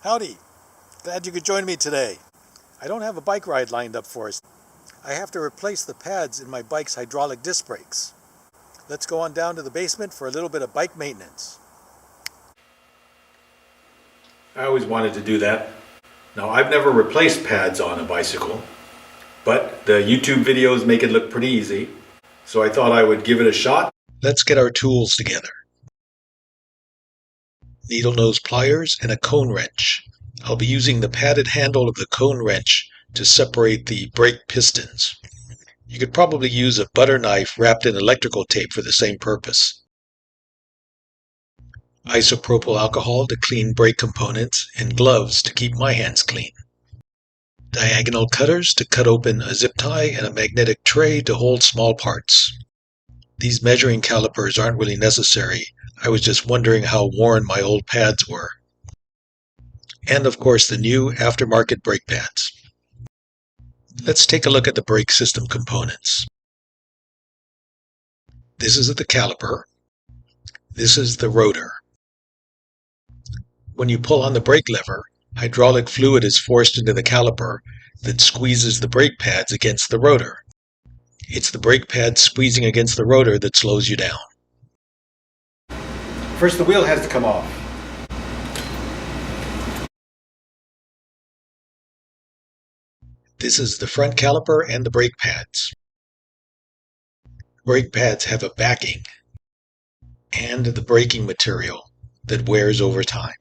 Howdy! Glad you could join me today. I don't have a bike ride lined up for us. I have to replace the pads in my bike's hydraulic disc brakes. Let's go on down to the basement for a little bit of bike maintenance. I always wanted to do that. Now, I've never replaced pads on a bicycle, but the YouTube videos make it look pretty easy, so I thought I would give it a shot. Let's get our tools together. Needle nose pliers and a cone wrench. I'll be using the padded handle of the cone wrench to separate the brake pistons. You could probably use a butter knife wrapped in electrical tape for the same purpose. Isopropyl alcohol to clean brake components, and gloves to keep my hands clean. Diagonal cutters to cut open a zip tie, and a magnetic tray to hold small parts. These measuring calipers aren't really necessary. I was just wondering how worn my old pads were. And of course the new aftermarket brake pads. Let's take a look at the brake system components. This is the caliper. This is the rotor. When you pull on the brake lever, hydraulic fluid is forced into the caliper that squeezes the brake pads against the rotor. It's the brake pads squeezing against the rotor that slows you down. First, the wheel has to come off. This is the front caliper and the brake pads. Brake pads have a backing and the braking material that wears over time.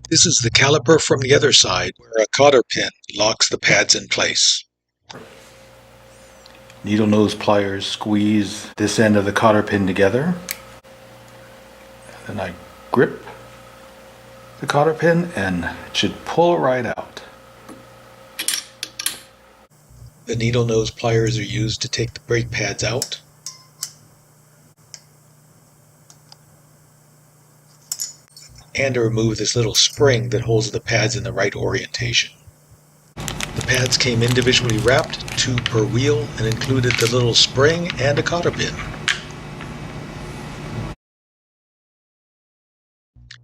This is the caliper from the other side, where a cotter pin locks the pads in place. Needle nose pliers squeeze this end of the cotter pin together. Then I grip the cotter pin and it should pull right out. The needle nose pliers are used to take the brake pads out. And to remove this little spring that holds the pads in the right orientation. The pads came individually wrapped, 2 per wheel, and included the little spring and a cotter pin.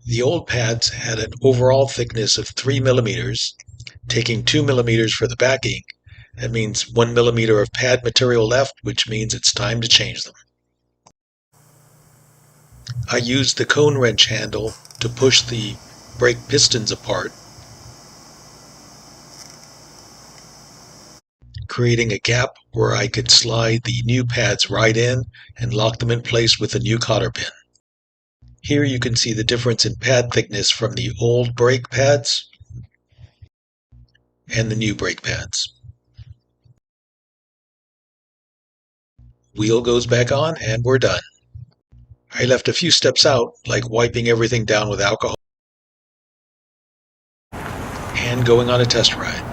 The old pads had an overall thickness of 3 millimeters, taking 2 millimeters for the backing. That means 1 millimeter of pad material left, which means it's time to change them. I used the cone wrench handle to push the brake pistons apart, creating a gap where I could slide the new pads right in and lock them in place with the new cotter pin. Here you can see the difference in pad thickness from the old brake pads and the new brake pads. Wheel goes back on and we're done. I left a few steps out, like wiping everything down with alcohol and going on a test ride.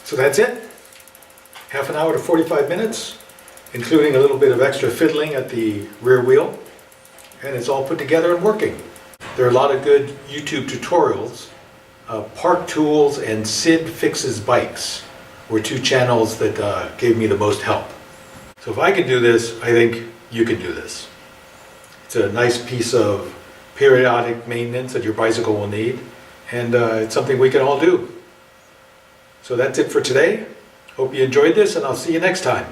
So that's it. Half an hour to 45 minutes, including a little bit of extra fiddling at the rear wheel. And it's all put together and working. There are a lot of good YouTube tutorials. Park Tools and Sid Fixes Bikes were 2 channels that gave me the most help. So if I can do this, I think you can do this. It's a nice piece of periodic maintenance that your bicycle will need, and it's something we can all do. So that's it for today. Hope you enjoyed this, and I'll see you next time.